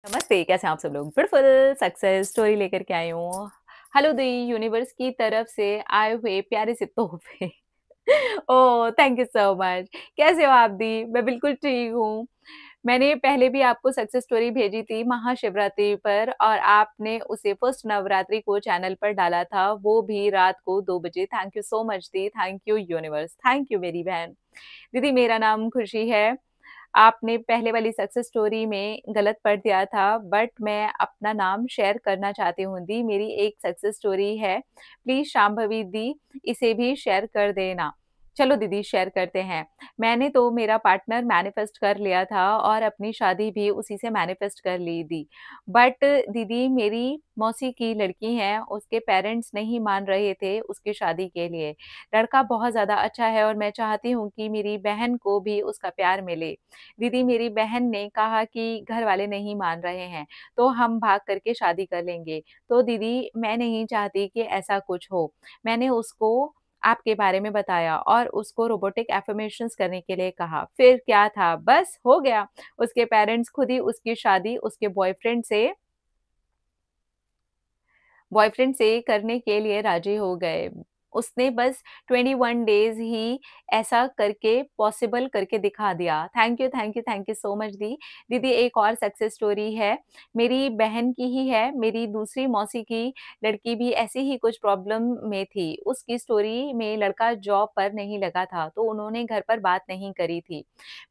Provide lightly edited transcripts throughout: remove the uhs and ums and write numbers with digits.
नमस्ते, कैसे हैं आप सब लोग? ब्यूटीफुल सक्सेस स्टोरी लेकर के आई हूँ। हेलो दी यूनिवर्स की तरफ से आए हुए प्यारे से तोहफे। Oh! Thank you so much. कैसे हो आप दी? मैं बिल्कुल ठीक हूँ। मैंने पहले भी आपको सक्सेस स्टोरी भेजी थी महाशिवरात्रि पर और आपने उसे फर्स्ट नवरात्रि को चैनल पर डाला था, वो भी रात को 2 बजे। Thank you so much the, thank you universe, thank you मेरी बहन। दीदी मेरा नाम खुशी है। आपने पहले वाली सक्सेस स्टोरी में गलत पढ़ दिया था, बट मैं अपना नाम शेयर करना चाहती हूँ दी, मेरी एक सक्सेस स्टोरी है। प्लीज़ शांभवी दी, इसे भी शेयर कर देना। चलो दीदी शेयर करते हैं। मैंने तो मेरा पार्टनर मैनिफेस्ट कर लिया था और अपनी शादी भी उसी से मैनिफेस्ट कर ली दी। बट दीदी मेरी मौसी की लड़की है, उसके पेरेंट्स नहीं मान रहे थे उसकी शादी के लिए। लड़का बहुत ज़्यादा अच्छा है और मैं चाहती हूँ कि मेरी बहन को भी उसका प्यार मिले। दीदी मेरी बहन ने कहा कि घर वाले नहीं मान रहे हैं, तो हम भाग करके शादी कर लेंगे। तो दीदी मैं नहीं चाहती कि ऐसा कुछ हो। मैंने उसको आपके बारे में बताया और उसको रोबोटिक अफ़र्मेशंस करने के लिए कहा। फिर क्या था, बस हो गया। उसके पेरेंट्स खुद ही उसकी शादी उसके बॉयफ्रेंड से करने के लिए राज़ी हो गए। उसने बस 21 डेज़ ही ऐसा करके पॉसिबल करके दिखा दिया। Thank you, thank you, thank you so much दी। दीदी एक और सक्सेस स्टोरी है, मेरी बहन की ही है, मेरी दूसरी मौसी की लड़की भी ऐसी ही कुछ प्रॉब्लम में थी। उसकी स्टोरी में लड़का जॉब पर नहीं लगा था, तो उन्होंने घर पर बात नहीं करी थी।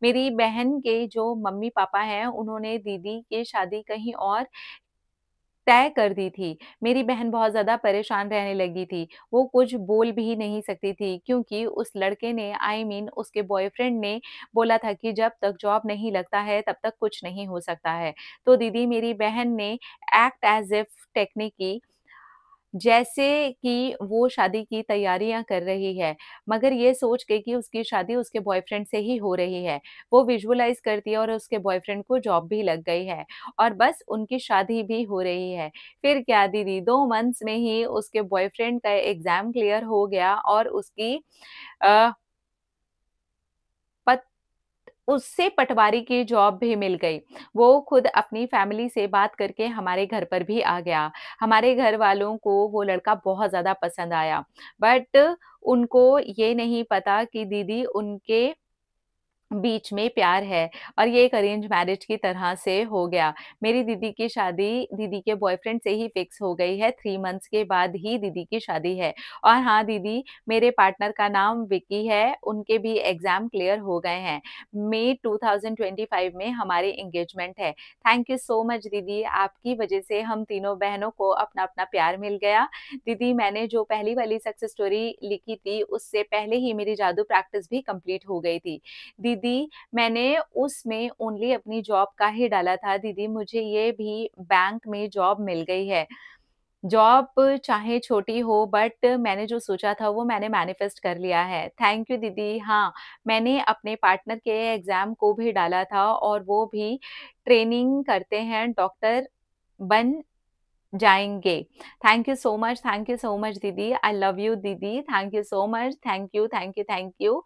मेरी बहन के जो मम्मी-पापा हैं, उन्होंने दीदी की शादी कहीं और तय कर दी थी। मेरी बहन बहुत ज़्यादा परेशान रहने लगी थी। वो कुछ बोल भी नहीं सकती थी क्योंकि उस लड़के ने उसके बॉयफ्रेंड ने बोला था कि जब तक जॉब नहीं लगता है तब तक कुछ नहीं हो सकता है। तो दीदी मेरी बहन ने एक्ट एज़ इफ टेक्निक की जैसे कि वो शादी की तैयारियाँ कर रही है, मगर ये सोच के कि उसकी शादी उसके बॉयफ्रेंड से ही हो रही है। वो विज़ुअलाइज़ करती है और उसके बॉयफ्रेंड को जॉब भी लग गई है और बस उनकी शादी भी हो रही है। फिर क्या दीदी 2 मंथ्स में ही उसके बॉयफ्रेंड का एग्ज़ाम क्लियर हो गया और अ, पत उससे पटवारी की जॉब भी मिल गई। वो खुद अपनी फैमिली से बात करके हमारे घर पर भी आ गया। हमारे घर वालों को वो लड़का बहुत ज़्यादा पसंद आया। बट उनको ये नहीं पता कि दीदी उनके बीच में प्यार है और ये एक अरेंज मैरिज की तरह से हो गया। मेरी दीदी की शादी दीदी के बॉयफ्रेंड से ही फिक्स हो गई है, 3 मंथ्स के बाद ही दीदी की शादी है। और हाँ दीदी, मेरे पार्टनर का नाम विकी है, उनके भी एग्ज़ाम क्लियर हो गए हैं। मई 2025 में हमारी एंगेजमेंट है। थैंक यू सो मच दीदी, आपकी वजह से हम तीनों बहनों को अपना-अपना प्यार मिल गया। दीदी मैंने जो पहली वाली सक्सेस स्टोरी लिखी थी, उससे पहले ही मेरी जादू प्रैक्टिस भी कंप्लीट हो गई थी। दीदी, मैंने उसमें ओनली अपनी जॉब का ही डाला था, दीदी मुझे ये भी बैंक में जॉब मिल गई है। जॉब चाहे छोटी हो बट मैंने जो सोचा था वो मैंने मैनिफेस्ट कर लिया है। थैंक यू दीदी। हाँ, मैंने अपने पार्टनर के एग्ज़ाम को भी डाला था और वो भी ट्रेनिंग करते हैं, डॉक्टर बन जाएँगे। थैंक यू सो मच दीदी। आई लव यू दीदी। Thank you so much. Thank you, thank you, thank you.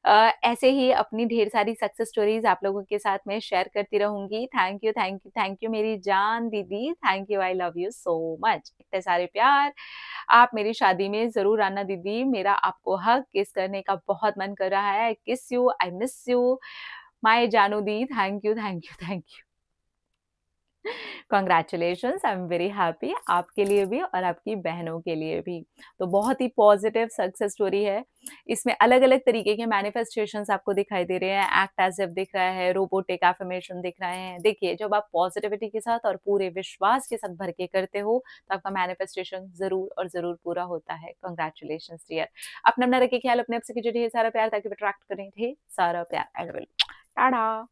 ऐसे ही अपनी ढेर सारी सक्सेस स्टोरीज़ आप लोगों के साथ मैं शेयर करती रहूँगी। Thank you, thank you, thank you मेरी जान दीदी। Thank you, I love you so much. इतने सारे प्यार। आप मेरी शादी में ज़रूर आना दीदी। मेरा आपको हग किस करने का बहुत मन कर रहा है। I kiss you, I miss you. My जानू दी। Thank you, thank you, thank you. Congratulations, I am very happy आपके लिए भी और आपकी बहनों के लिए भी। तो बहुत ही पॉजिटिव सक्सेस स्टोरी है। इसमें अलग-अलग तरीके के मैनिफेस्टेशंस आपको दिखाई दे रहे हैं, एक्ट एज़ इफ दिख रहा है, रोबोटिक अफ़र्मेशन दिख रहे हैं। देखिए, जब आप पॉजिटिविटी के साथ और पूरे विश्वास के साथ भर के करते हो, तो आपका मैनिफेस्टेशन ज़रूर और ज़रूर पूरा होता है। Congratulations dear. अपना-अपना रखिए ख्याल, अपने आप से कीजिए ढेर सारा प्यार ताकि वो अट्रैक्ट करें ढेर सारा प्यार। I will Tata.